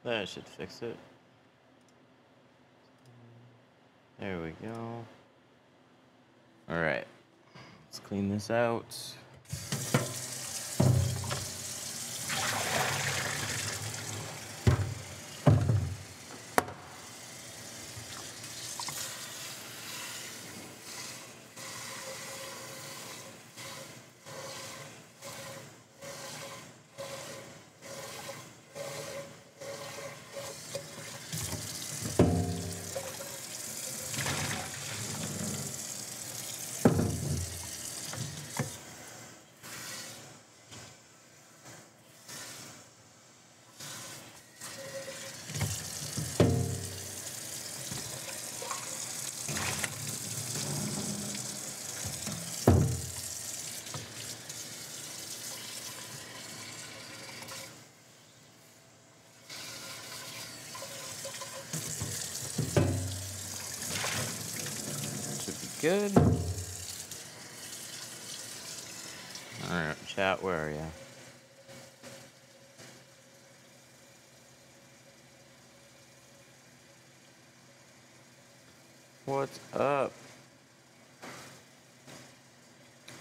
That should fix it. There we go. All right, let's clean this out. Good. All right, chat, where are you? What's up?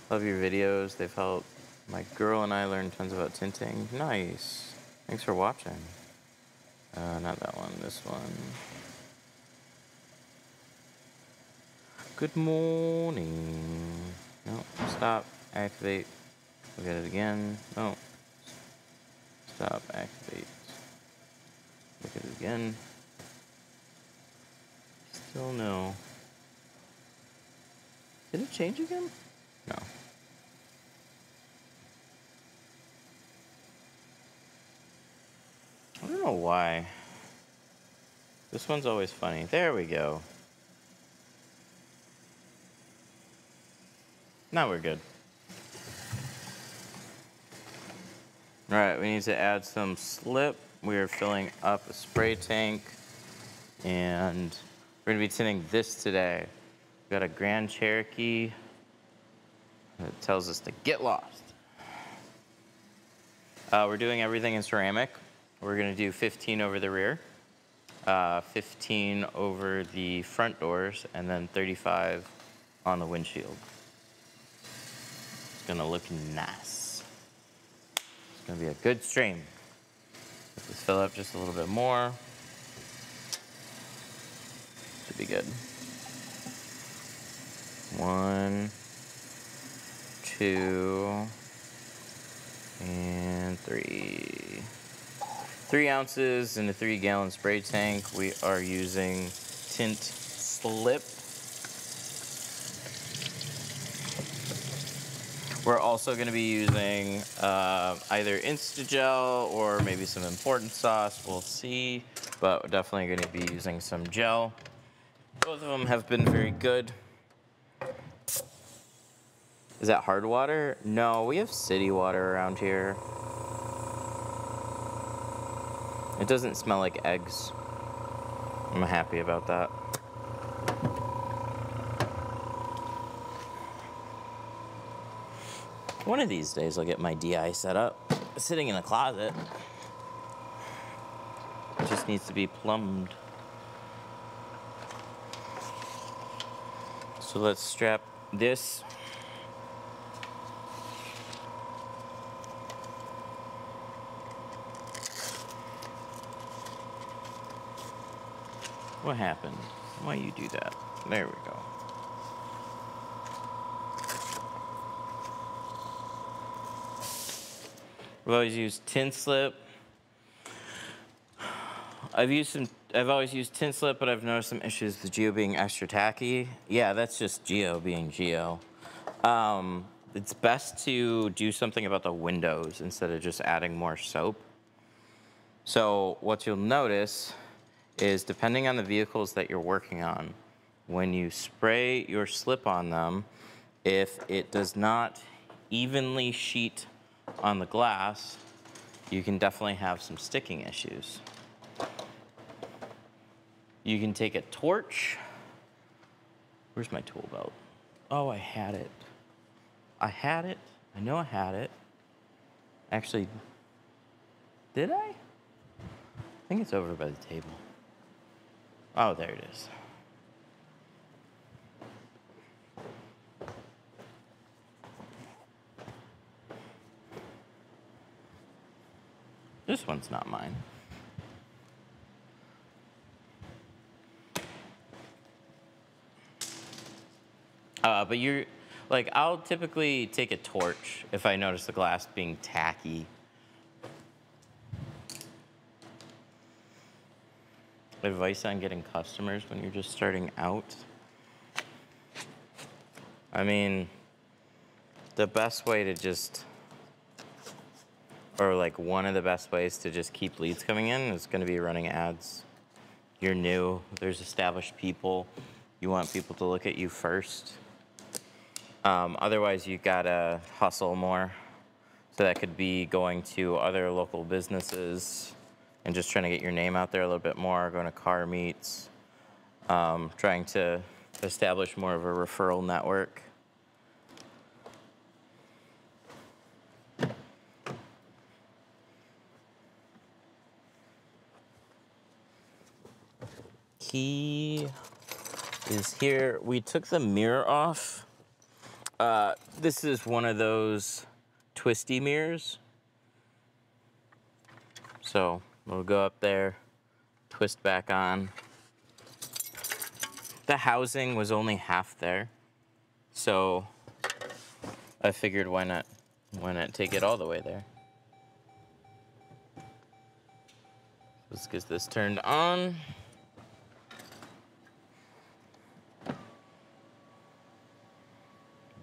Love your videos. They've helped my girl and I learn tons about tinting. Nice. Thanks for watching. Not that one, this one. Good morning. No, stop, activate. Look at it again. No. Stop, activate. Look at it again. Still no. Did it change again? No. I don't know why. This one's always funny. There we go. Now we're good. All right, we need to add some slip. We are filling up a spray tank, and we're gonna be tinting this today. We've got a Grand Cherokee that tells us to get lost. We're doing everything in ceramic. We're gonna do 15 over the rear, 15 over the front doors, and then 35 on the windshield. It's gonna look nice. It's gonna be a good stream. Let's fill up just a little bit more. Should be good. 1, 2, and 3. 3 ounces in a 3-gallon spray tank. We are using Tint Slip. We're also going to be using either Insta-Gel or maybe some important sauce. We'll see, but we're definitely going to be using some gel. Both of them have been very good. Is that hard water? No, we have city water around here. It doesn't smell like eggs. I'm happy about that. One of these days I'll get my DI set up. It's sitting in a closet. It just needs to be plumbed. So let's strap this. What happened? Why you do that? There we go. We've always used Tint Slip. I've always used Tint Slip, but I've noticed some issues with Geo being extra tacky. Yeah, that's just Geo being Geo. It's best to do something about the windows instead of just adding more soap. So what you'll notice is, depending on the vehicles that you're working on, when you spray your slip on them, if it does not evenly sheet on the glass, you can definitely have some sticking issues. You can take a torch. Where's my tool belt? Oh, I had it. I had it. I know I had it. Actually, did I? I think it's over by the table. Oh, there it is. This one's not mine. But you're, like, I'll typically take a torch if I notice the glass being tacky. Advice on getting customers when you're just starting out. I mean, the best way to just, or like one of the best ways to just keep leads coming in is going to be running ads. You're new, there's established people. You want people to look at you first. Otherwise, you gotta hustle more. So that could be going to other local businesses and just trying to get your name out there a little bit more, going to car meets, trying to establish more of a referral network. Key is here. We took the mirror off. This is one of those twisty mirrors. So we'll go up there, twist back on. The housing was only half there, so I figured why not take it all the way there. Let's get this turned on.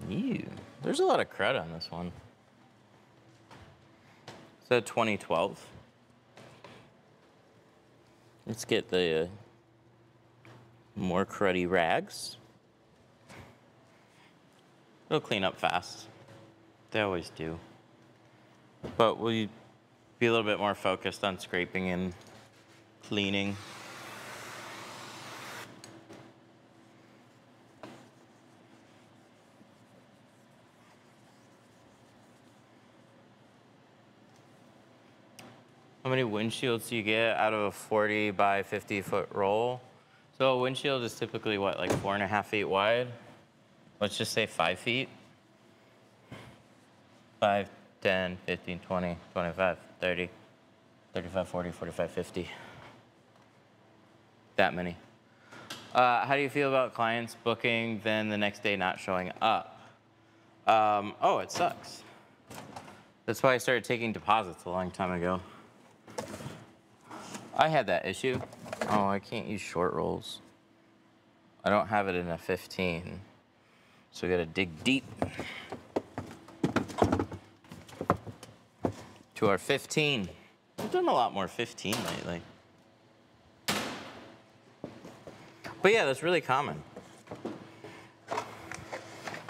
Ew, there's a lot of crud on this one. It's a 2012. Let's get the more cruddy rags. It'll clean up fast. They always do. But we'll be a little bit more focused on scraping and cleaning. How many windshields do you get out of a 40 by 50 foot roll? So a windshield is typically what, like 4.5 feet wide? Let's just say 5 feet. 5, 10, 15, 20, 25, 30, 35, 40, 45, 50. That many. How do you feel about clients booking, then the next day not showing up? Oh, it sucks. That's why I started taking deposits a long time ago. I had that issue. Oh, I can't use short rolls. I don't have it in a 15. So we gotta dig deep to our 15. We've done a lot more 15 lately. But yeah, that's really common.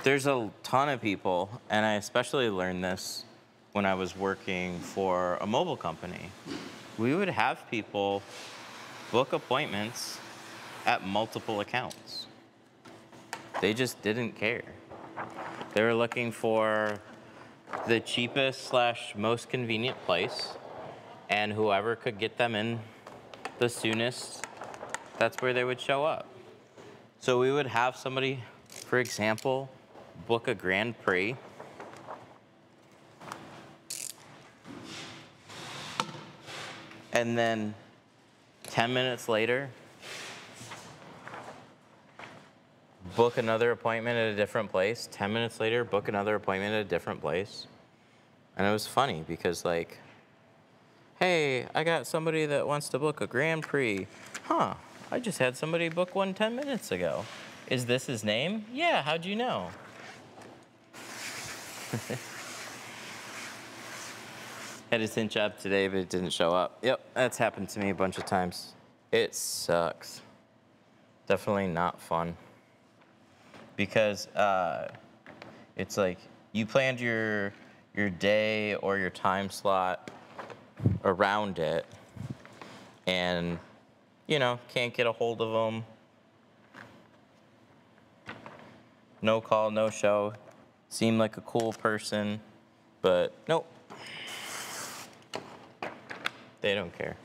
There's a ton of people, and I especially learned this when I was working for a mobile company. We would have people book appointments at multiple accounts. They just didn't care. They were looking for the cheapest / most convenient place, and whoever could get them in the soonest, that's where they would show up. So we would have somebody, for example, book a Grand Prix. And then 10 minutes later, book another appointment at a different place. 10 minutes later, book another appointment at a different place. And it was funny because, like, hey, I got somebody that wants to book a Grand Prix. Huh, I just had somebody book one 10 minutes ago. Is this his name? Yeah, how'd you know? Had a Tint job today, but it didn't show up. Yep, that's happened to me a bunch of times. It sucks. Definitely not fun. Because it's like you planned your day or your time slot around it, and you know, can't get a hold of them. No call, no show. Seemed like a cool person, but nope. They don't care.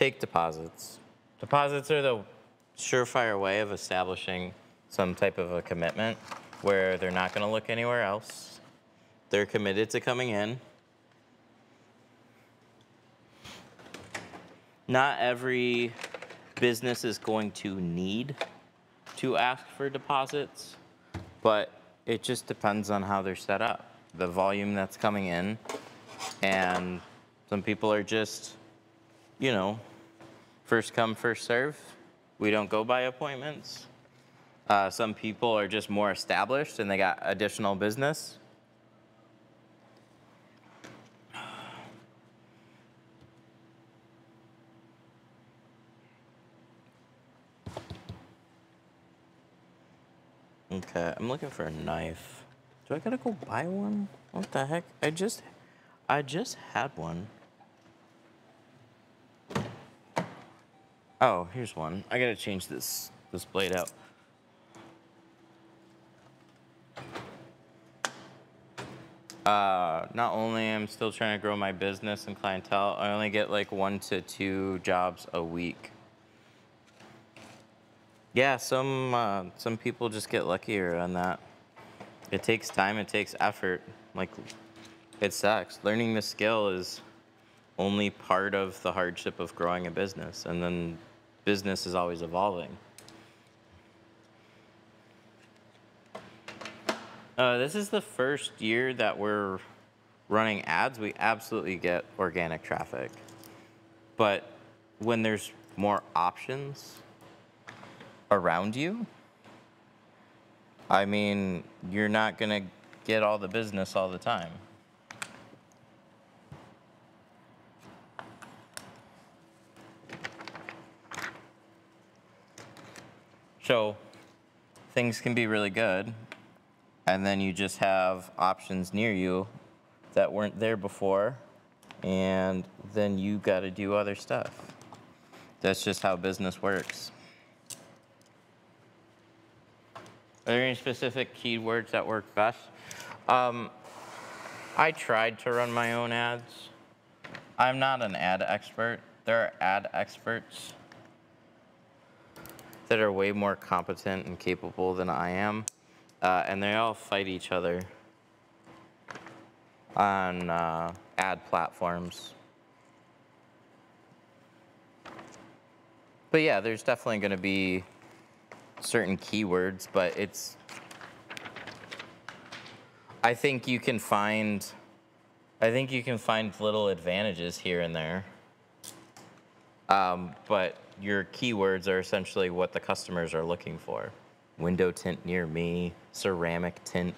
take deposits. Deposits are the surefire way of establishing some type of a commitment where they're not going to look anywhere else. They're committed to coming in. Not every business is going to need to ask for deposits, but it just depends on how they're set up, the volume that's coming in, and some people are just, you know, first come, first serve. We don't go by appointments. Some people are just more established and they got additional business. Okay, I'm looking for a knife. Do I gotta go buy one? What the heck? I just had one. Oh, here's one. I gotta change this blade out. Not only am I still trying to grow my business and clientele, I only get like 1 to 2 jobs a week. Yeah, some people just get luckier on that. It takes time, it takes effort. Like, it sucks. Learning the skill is only part of the hardship of growing a business, and then business is always evolving. This is the first year that we're running ads. We absolutely get organic traffic. But when there's more options around you, I mean, you're not gonna get all the business all the time. So things can be really good, and then you just have options near you that weren't there before, and then you got to do other stuff. That's just how business works. Are there any specific keywords that work best? I tried to run my own ads. I'm not an ad expert. There are ad experts that are way more competent and capable than I am, and they all fight each other on ad platforms. But yeah, there's definitely going to be certain keywords, but I think you can find little advantages here and there. But your keywords are essentially what the customers are looking for. Window tint near me, ceramic tint,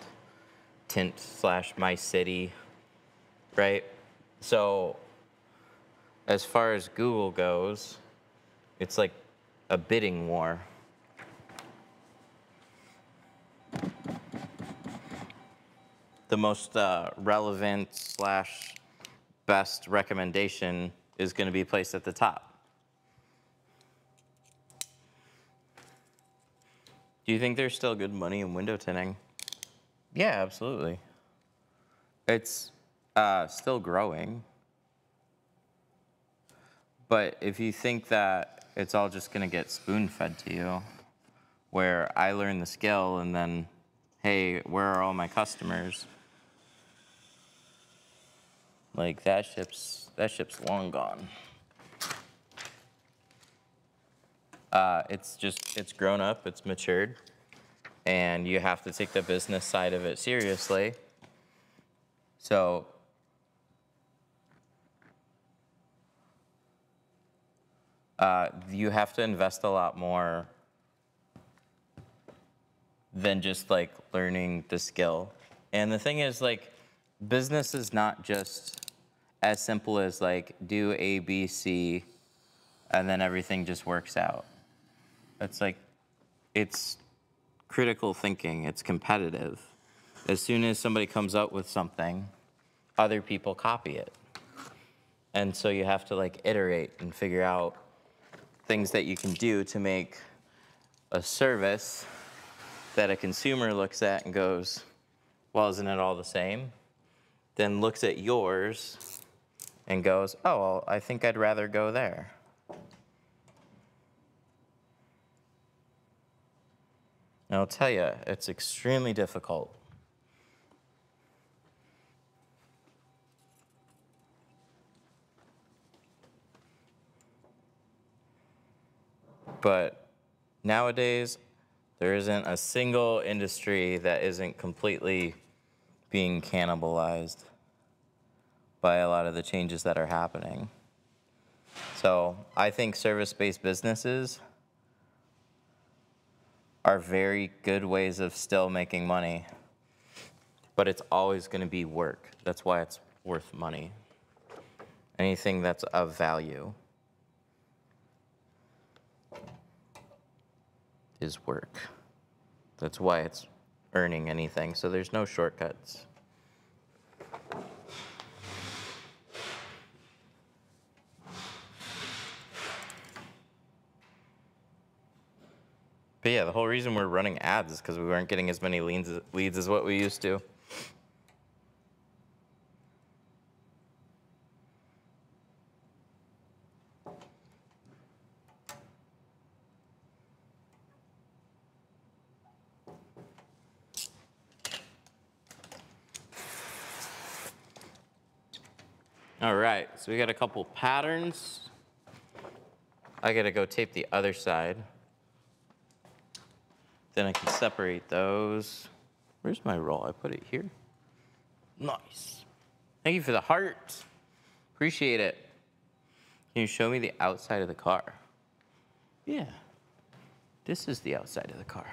tint/my city, right? So as far as Google goes, it's like a bidding war. The most relevant/best recommendation is going to be placed at the top. Do you think there's still good money in window tinting? Yeah, absolutely. It's still growing. But if you think that it's all just going to get spoon-fed to you, where I learn the skill and then, hey, where are all my customers? Like, that ship's long gone. It's grown up, it's matured, and you have to take the business side of it seriously. So you have to invest a lot more than just like learning the skill. And the thing is, like, business is not just as simple as like do A, B, C, and then everything just works out. It's like, it's critical thinking, it's competitive. As soon as somebody comes up with something, other people copy it. And so you have to like iterate and figure out things that you can do to make a service that a consumer looks at and goes, well, isn't it all the same? Then looks at yours and goes, oh, well, I think I'd rather go there. And I'll tell you, it's extremely difficult. But nowadays, there isn't a single industry that isn't completely being cannibalized by a lot of the changes that are happening. So I think service-based businesses are very good ways of still making money, but it's always going to be work. That's why it's worth money. Anything that's of value is work. That's why it's earning anything. So there's no shortcuts. But yeah, the whole reason we're running ads is because we weren't getting as many leads as what we used to. All right, so we got a couple patterns. I gotta go tape the other side. Then I can separate those. Where's my roll? I put it here. Nice. Thank you for the heart. Appreciate it. Can you show me the outside of the car? Yeah. This is the outside of the car.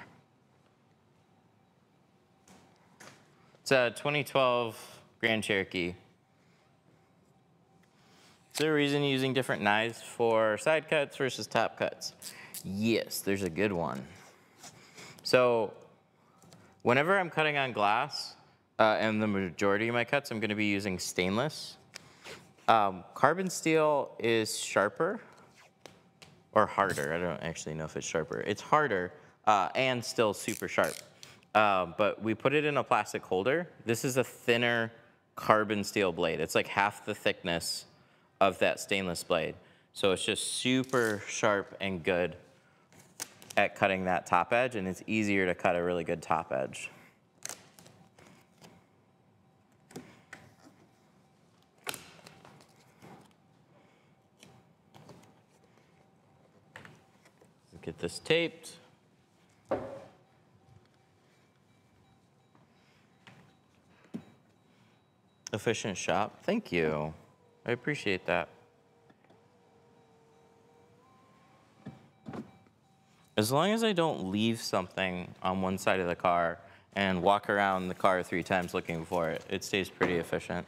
It's a 2012 Grand Cherokee. Is there a reason you're using different knives for side cuts versus top cuts? Yes, there's a good one. So whenever I'm cutting on glass, and the majority of my cuts, I'm gonna be using stainless. Carbon steel is sharper or harder. I don't actually know if it's sharper. It's harder and still super sharp. But we put it in a plastic holder. This is a thinner carbon steel blade. It's like half the thickness of that stainless blade. So it's just super sharp and good at cutting that top edge, and it's easier to cut a really good top edge. Get this taped. Efficient shop, thank you. I appreciate that. As long as I don't leave something on one side of the car and walk around the car 3 times looking for it, it stays pretty efficient.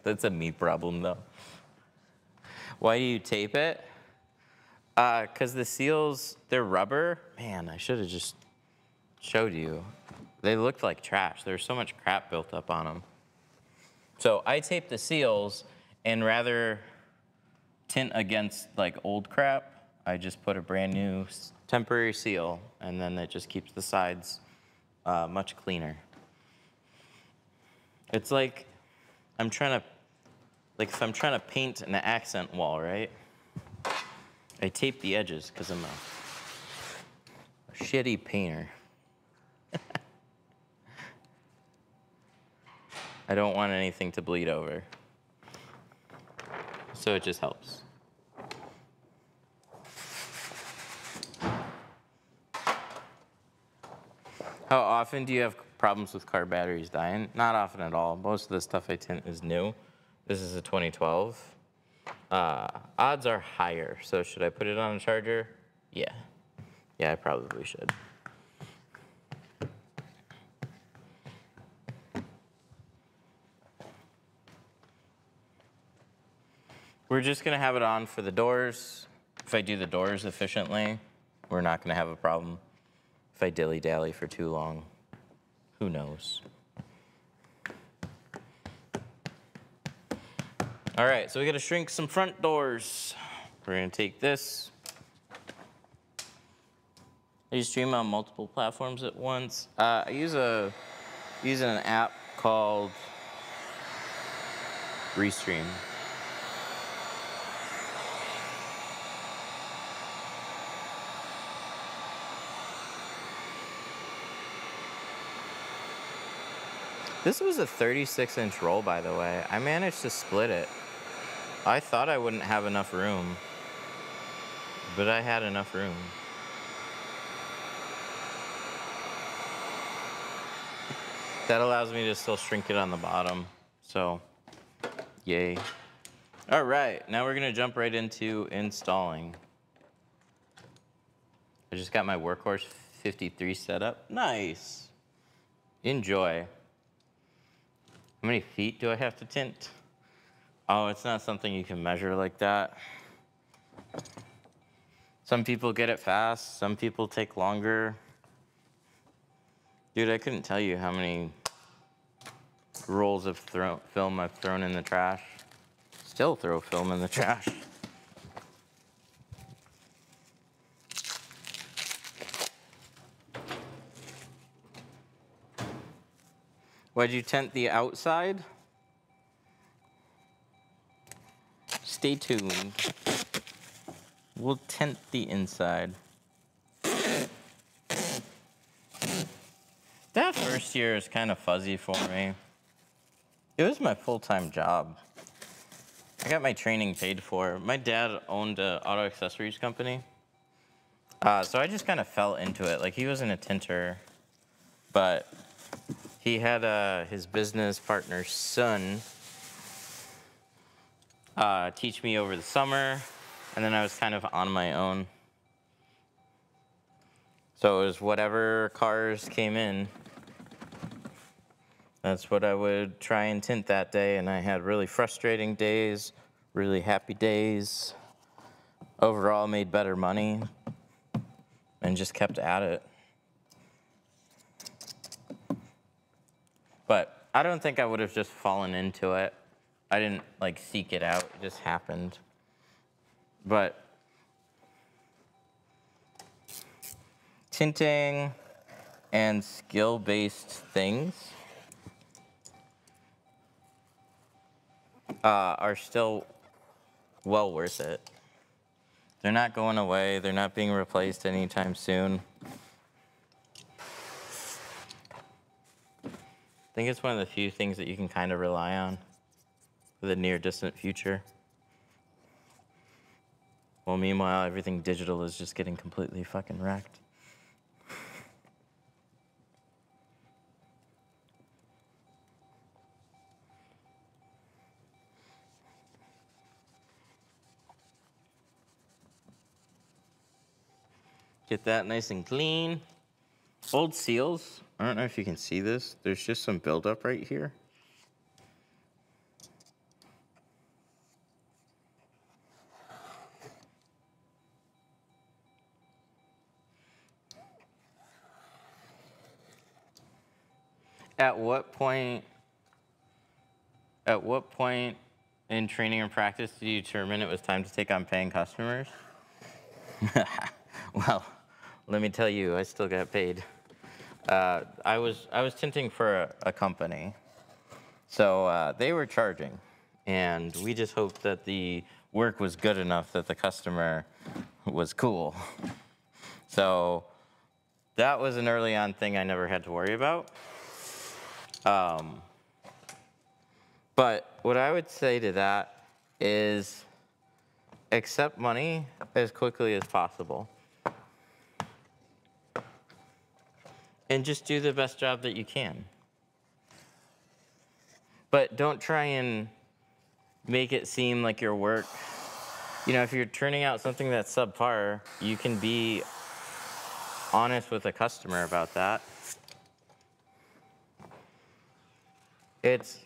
That's a me problem though. Why do you tape it? Because the seals, they're rubber. Man, I should have just showed you. They looked like trash. There's so much crap built up on them. So I tape the seals, and rather tint against like old crap, I just put a brand new temporary seal, and then it just keeps the sides much cleaner. It's like if I'm trying to paint an accent wall, right? I tape the edges because I'm a shitty painter. I don't want anything to bleed over. So it just helps. How often do you have problems with car batteries dying? Not often at all. Most of the stuff I tint is new. This is a 2012. Odds are higher, so should I put it on a charger? Yeah. Yeah, I probably should. We're just gonna have it on for the doors. If I do the doors efficiently, we're not gonna have a problem. If I dilly-dally for too long, who knows? All right, so we gotta shrink some front doors. We're gonna take this. I stream on multiple platforms at once. I use an app called Restream. This was a 36-inch roll, by the way. I managed to split it. I thought I wouldn't have enough room, but I had enough room. That allows me to still shrink it on the bottom, so yay. All right, now we're gonna jump right into installing. I just got my Workhorse 53 set up. Nice. Enjoy. How many feet do I have to tint? Oh, it's not something you can measure like that. Some people get it fast, some people take longer. Dude, I couldn't tell you how many rolls of film I've thrown in the trash. Still throw film in the trash. Why'd you tint the outside? Stay tuned. We'll tint the inside. That first year is kind of fuzzy for me. It was my full-time job. I got my training paid for. My dad owned an auto accessories company. So I just kind of fell into it. Like, he wasn't a tinter, but he had his business partner's son teach me over the summer, and then I was kind of on my own. So it was whatever cars came in, that's what I would try and tint that day, and I had really frustrating days, really happy days. Overall, made better money, and just kept at it. But I don't think I would have just fallen into it. I didn't like seek it out, it just happened. But tinting and skill-based things are still well worth it. They're not going away, they're not being replaced anytime soon. I think it's one of the few things that you can kind of rely on for the near distant future. Well, meanwhile, everything digital is just getting completely fucking wrecked. Get that nice and clean. Old seals, I don't know if you can see this. There's just some buildup right here. At what point in training and practice did you determine it was time to take on paying customers? Well, let me tell you, I still got paid. I was tinting for a company, so they were charging, and we just hoped that the work was good enough that the customer was cool. So that was an early on thing I never had to worry about. But what I would say to that is accept money as quickly as possible. And just do the best job that you can. But don't try and make it seem like your work, you know, if you're turning out something that's subpar, you can be honest with a customer about that. It's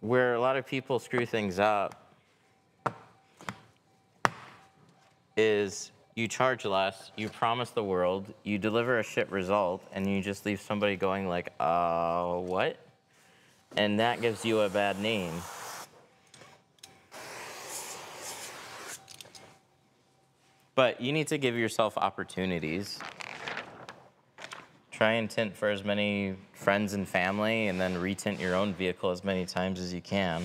where a lot of people screw things up is you charge less, you promise the world, you deliver a shit result, and you just leave somebody going like, what? And that gives you a bad name. But you need to give yourself opportunities. Try and tint for as many friends and family, and then retint your own vehicle as many times as you can.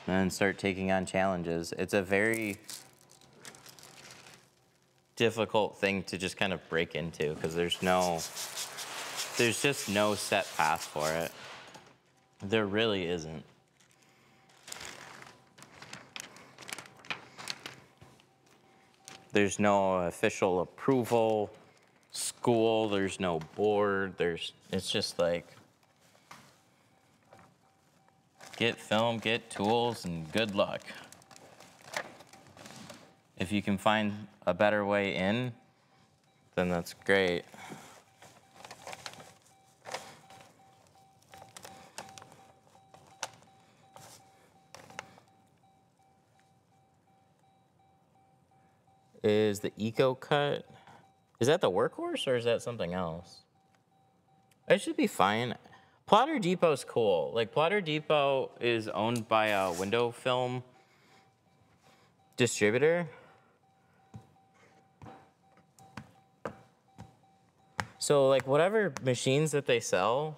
And start taking on challenges. It's a very difficult thing to just kind of break into because there's There's just no set path for it. There really isn't. There's no official approval, school, there's no board, it's just like, get film, get tools, and good luck. If you can find a better way in, then that's great. Is the Eco Cut, is that the Workhorse or is that something else? It should be fine. Plotter Depot's cool. Like, Plotter Depot is owned by a window film distributor. So, like, whatever machines that they sell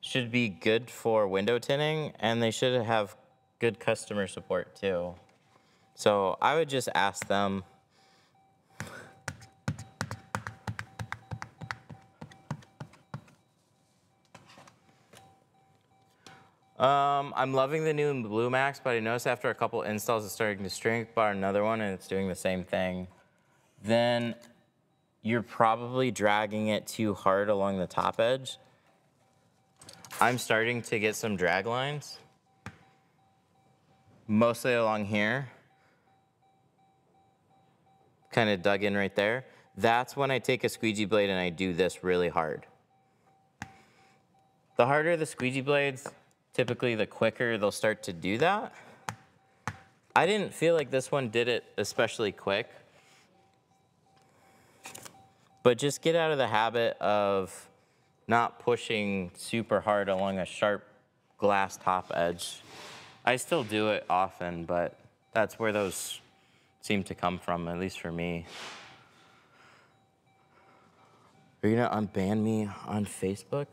should be good for window tinting, and they should have good customer support too. So I would just ask them. I'm loving the new Blue Max, but I noticed after a couple installs it's starting to shrink. Bought another one and it's doing the same thing. Then you're probably dragging it too hard along the top edge. I'm starting to get some drag lines, mostly along here. Kind of dug in right there. That's when I take a squeegee blade and I do this really hard. The harder the squeegee blades, typically the quicker they'll start to do that. I didn't feel like this one did it especially quick. But just get out of the habit of not pushing super hard along a sharp glass top edge. I still do it often, but that's where those seem to come from, at least for me. Are you gonna unban me on Facebook?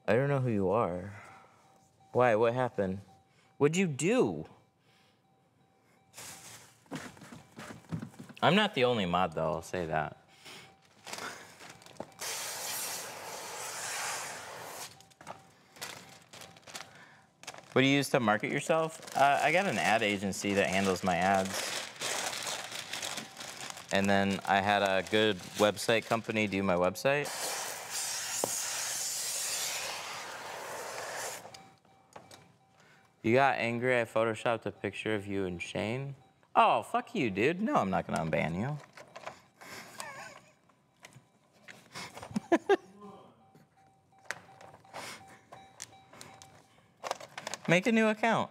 I don't know who you are. Why? What happened? What'd you do? I'm not the only mod, though, I'll say that. What do you use to market yourself? I got an ad agency that handles my ads. And then I had a good website company do my website. You got angry I photoshopped a picture of you and Shane? Oh, fuck you, dude. No, I'm not gonna unban you. Make a new account.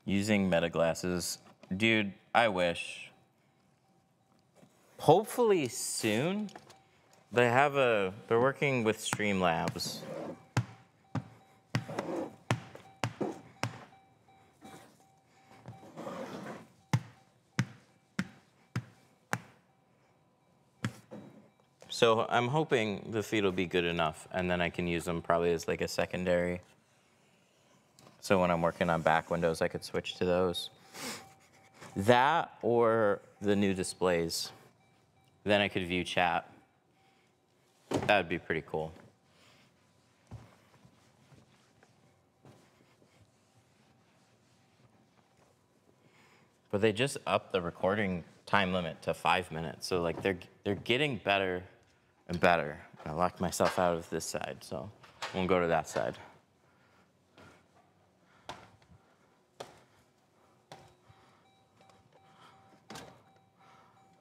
Using meta glasses. Dude, I wish. Hopefully soon. They're working with Streamlabs. So I'm hoping the feed will be good enough, and then I can use them probably as like a secondary. So when I'm working on back windows, I could switch to those. That or the new displays. Then I could view chat. That'd be pretty cool. But they just upped the recording time limit to 5 minutes. So like they're getting better and better. I locked myself out of this side, so we'll go to that side.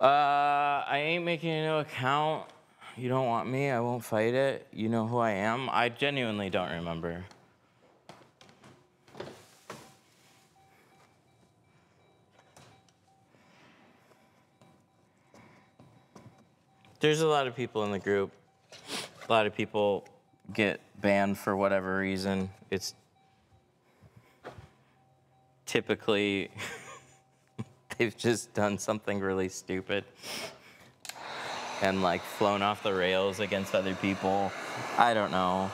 I ain't making a new account. You don't want me, I won't fight it. You know who I am? I genuinely don't remember. There's a lot of people in the group. A lot of people get banned for whatever reason. It's typically they've just done something really stupid and like flown off the rails against other people. I don't know.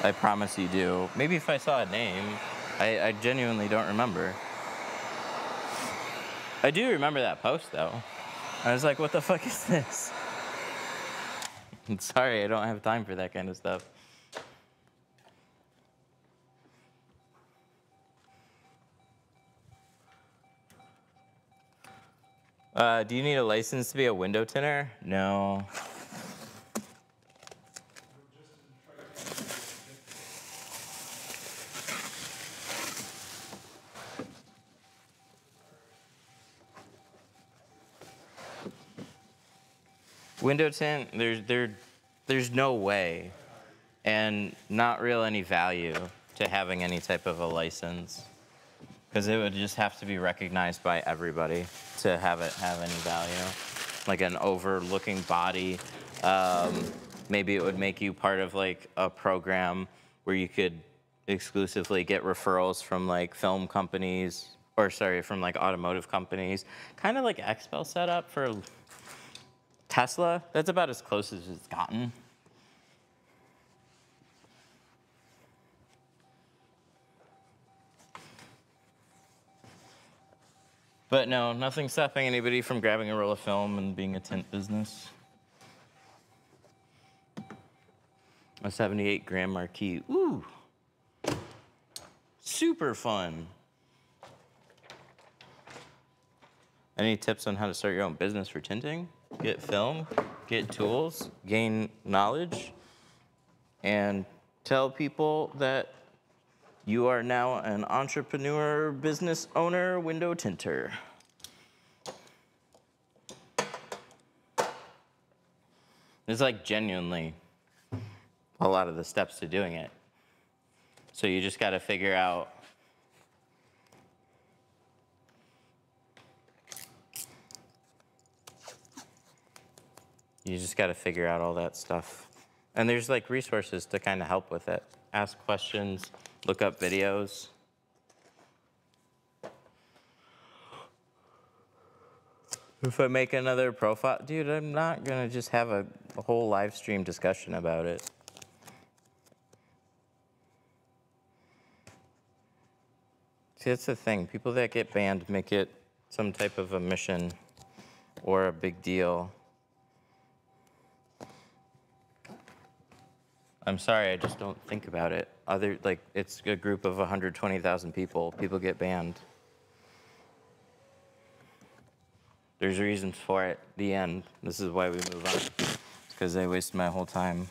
I promise you do. Maybe if I saw a name, I genuinely don't remember. I do remember that post, though. I was like, what the fuck is this? I'm sorry, I don't have time for that kind of stuff. Do you need a license to be a window tinter? No. Window tint, there's no way, and not real any value to having any type of a license, because it would just have to be recognized by everybody to have it have any value. Like an overlooking body, maybe it would make you part of like a program where you could exclusively get referrals from like film companies, or sorry, from like automotive companies, kind of like Expo setup for Tesla. That's about as close as it's gotten. But no, nothing stopping anybody from grabbing a roll of film and being a tint business. A 78-gram marquee. Ooh. Super fun. Any tips on how to start your own business for tinting? Get film, get tools, gain knowledge, and tell people that you are now an entrepreneur, business owner, window tinter. It's like genuinely a lot of the steps to doing it. So you just got to figure out all that stuff. And there's like resources to kind of help with it. Ask questions, look up videos. If I make another profile, dude, I'm not gonna just have a whole live stream discussion about it. See, that's the thing. People that get banned make it some type of a mission or a big deal. I'm sorry, I just don't think about it. It's a group of 120,000 people. People get banned. There's reasons for it. The end. This is why we move on. It's because I waste my whole time.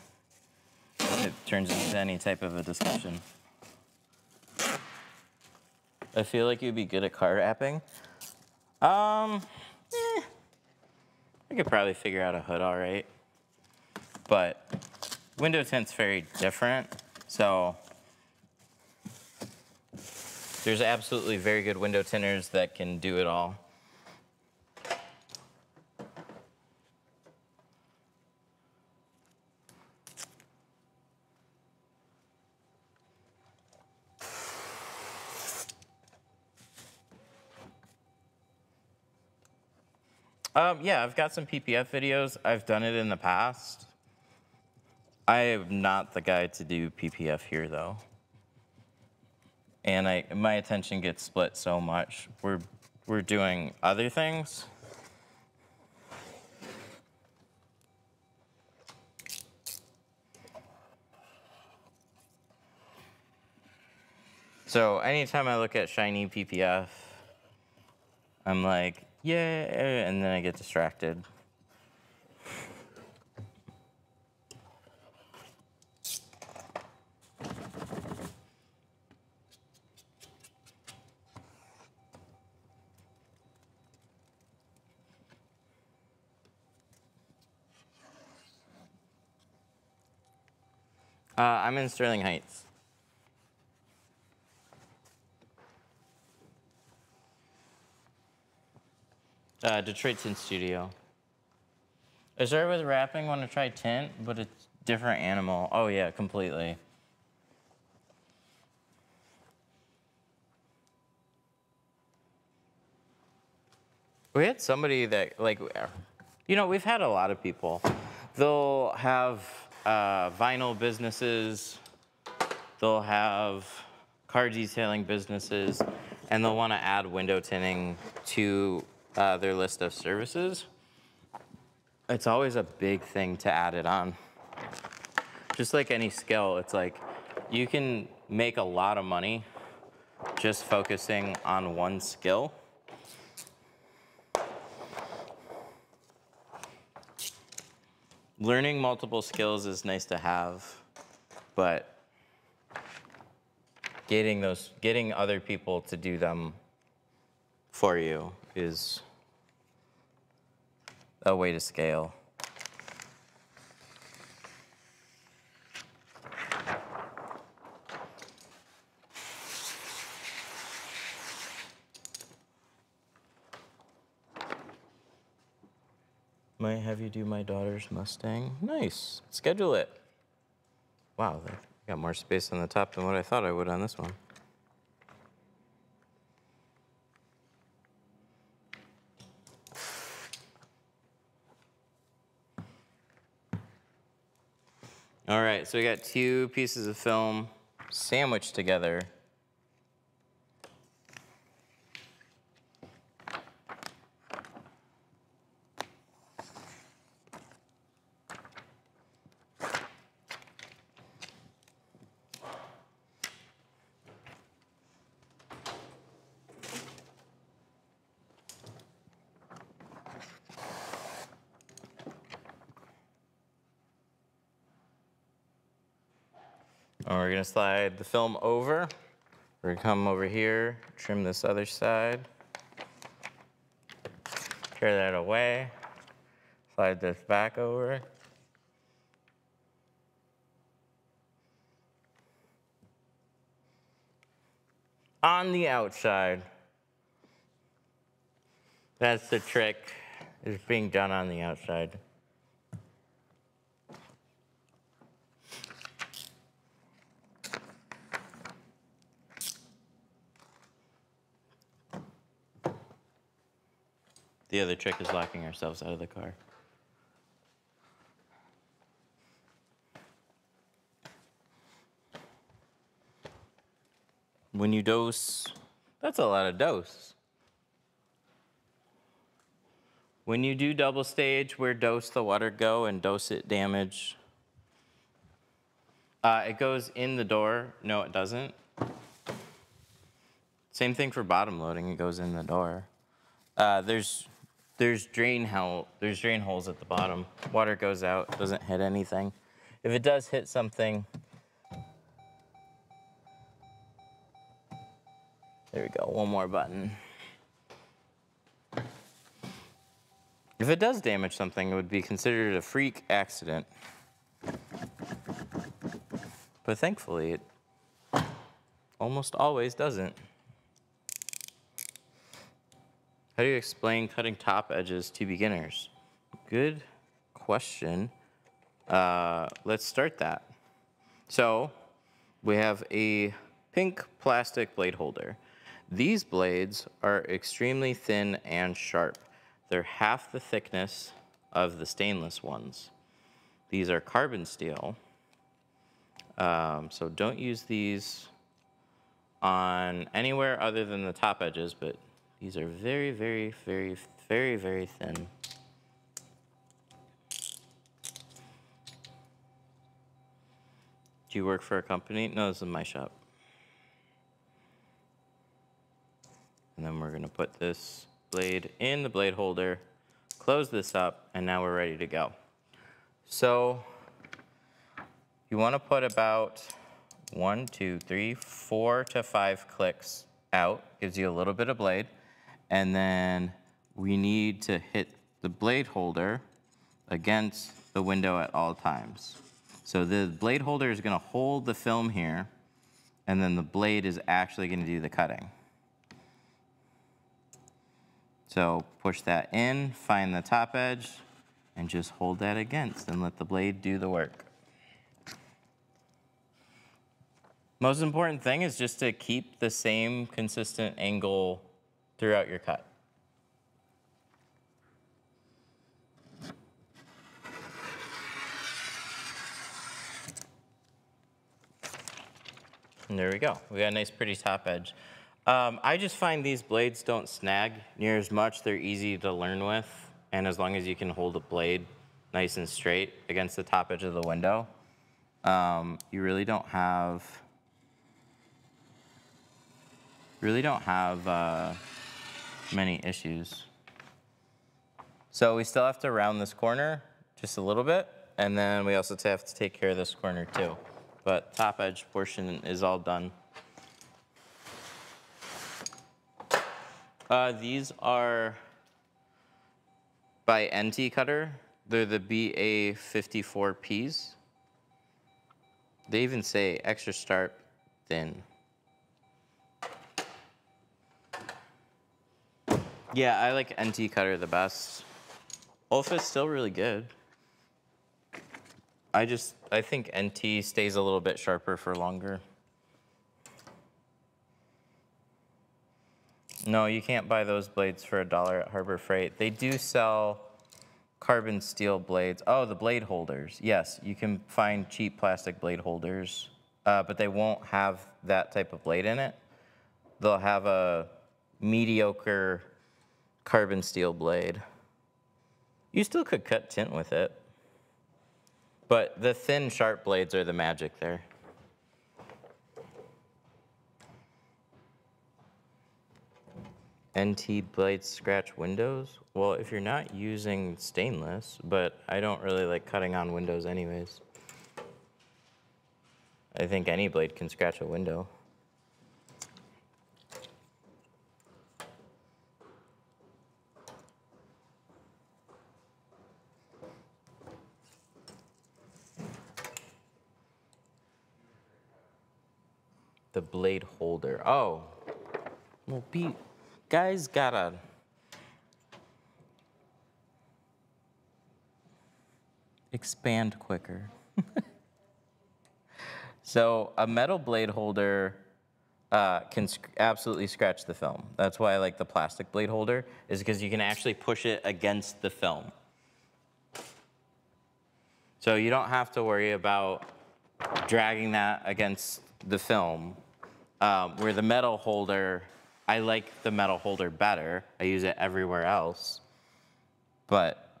It turns into any type of a discussion. I feel like you'd be good at car wrapping. I could probably figure out a hood all right. But window tint's very different, so there's absolutely very good window tinters that can do it all. Yeah, I've got some PPF videos. I've done it in the past. I am not the guy to do PPF here, though. And my attention gets split so much. We're doing other things. So anytime I look at shiny PPF, I'm like, yeah, and then I get distracted. I'm in Sterling Heights. Detroit Tint Studio. I started with wrapping, want to try tint, but it's different animal. Oh yeah, completely. We had somebody that, like, you know, we've had a lot of people. They'll have vinyl businesses. They'll have car detailing businesses, and they'll want to add window tinting to their list of services. It's always a big thing to add it on. Just like any skill, it's like you can make a lot of money just focusing on one skill. Learning multiple skills is nice to have, but getting other people to do them for you is a way to scale. Might have you do my daughter's Mustang. Nice. Schedule it. Wow, I got more space on the top than what I thought I would on this one. All right, so we got 2 pieces of film sandwiched together. And we're gonna slide the film over. We're gonna come over here, trim this other side. Tear that away. Slide this back over. On the outside. That's the trick, is being done on the outside. The other trick is locking ourselves out of the car. When you dose, that's a lot of dose. When you do double stage, where dose the water go and dose it damage? It goes in the door. No, it doesn't. Same thing for bottom loading. It goes in the door. There's drain holes at the bottom. Water goes out, doesn't hit anything. If it does hit something, there we go, one more button. If it does damage something, it would be considered a freak accident. But thankfully, it almost always doesn't. How do you explain cutting top edges to beginners? Good question. Let's start that. So we have a pink plastic blade holder. These blades are extremely thin and sharp. They're half the thickness of the stainless ones. These are carbon steel. So don't use these on anywhere other than the top edges, but these are very, very, very, very, very thin. Do you work for a company? No, this is my shop. And then we're gonna put this blade in the blade holder, close this up, and now we're ready to go. So you wanna put about 1, 2, 3, 4 to 5 clicks out, gives you a little bit of blade. And then we need to hit the blade holder against the window at all times. So the blade holder is gonna hold the film here, and then the blade is actually gonna do the cutting. So push that in, find the top edge, and just hold that against and let the blade do the work. Most important thing is just to keep the same consistent angle throughout your cut. And there we go. We got a nice pretty top edge. I just find these blades don't snag near as much. They're easy to learn with. And as long as you can hold a blade nice and straight against the top edge of the window, you really don't have many issues. So we still have to round this corner just a little bit, and then we also have to take care of this corner too. But top edge portion is all done. These are by NT Cutter. They're the BA54Ps. They even say extra sharp thin. Yeah, I like NT Cutter the best. Olfa's still really good. I think NT stays a little bit sharper for longer. No, you can't buy those blades for $1 at Harbor Freight. They do sell carbon steel blades. Oh, the blade holders. Yes, you can find cheap plastic blade holders, but they won't have that type of blade in it. They'll have a mediocre carbon steel blade. You still could cut tint with it, but the thin, sharp blades are the magic there. NT blades scratch windows? Well, if you're not using stainless, but I don't really like cutting on windows anyways. I think any blade can scratch a window. The blade holder. Oh, well, guys gotta expand quicker. So a metal blade holder can absolutely scratch the film. That's why I like the plastic blade holder, is because you can actually push it against the film. So you don't have to worry about dragging that against the film. Where the metal holder, I like the metal holder better. I use it everywhere else. But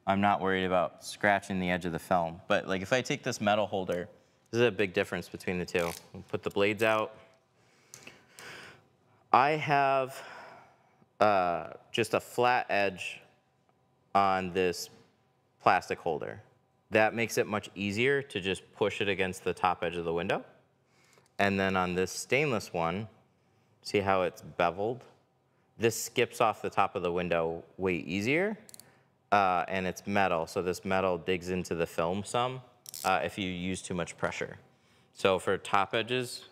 I'm not worried about scratching the edge of the film. But like if I take this metal holder, this is a big difference between the two. We'll put the blades out. I have just a flat edge on this plastic holder. That makes it much easier to just push it against the top edge of the window. And then on this stainless one, see how it's beveled? This skips off the top of the window way easier, and it's metal, so this metal digs into the film some if you use too much pressure. So for top edges,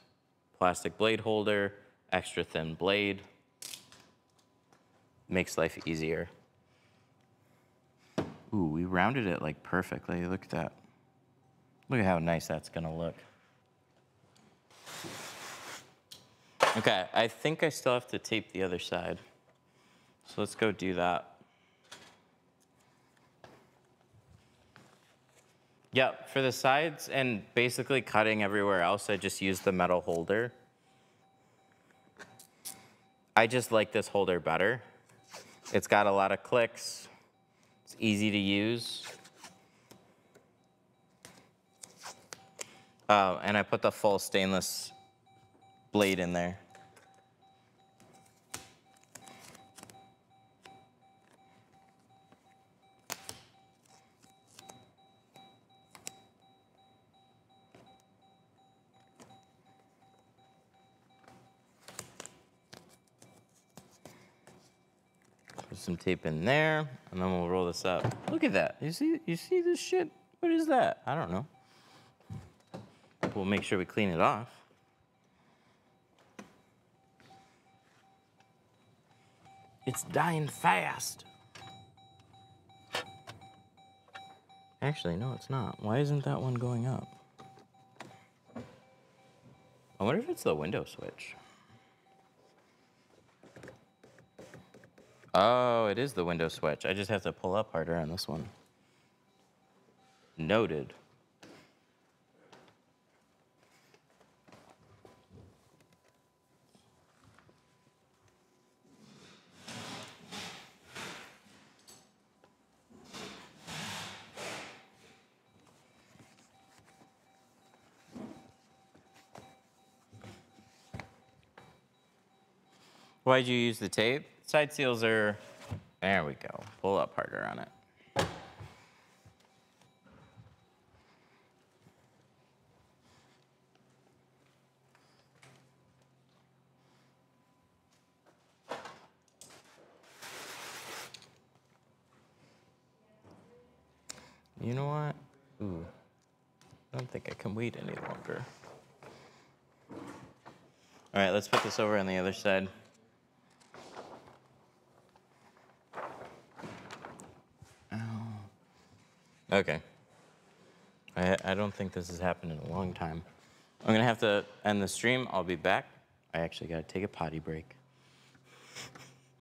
plastic blade holder, extra thin blade, makes life easier. Ooh, we rounded it like perfectly. Look at that. Look at how nice that's gonna look. Okay, I think I still have to tape the other side. So let's go do that. Yep, for the sides and basically cutting everywhere else, I just use the metal holder. I just like this holder better. It's got a lot of clicks. It's easy to use. And I put the full stainless blade in there. Put some tape in there, and then we'll roll this up. Look at that. You see this shit? What is that? I don't know. We'll make sure we clean it off. It's dying fast. Actually, no, it's not. Why isn't that one going up? I wonder if it's the window switch. Oh, it is the window switch. I just have to pull up harder on this one. Noted. Why'd you use the tape? Side seals are, there we go. Pull up harder on it. You know what? Ooh, I don't think I can wait any longer. All right, let's put this over on the other side. Okay. I don't think this has happened in a long time. I'm gonna have to end the stream. I'll be back. I actually gotta take a potty break.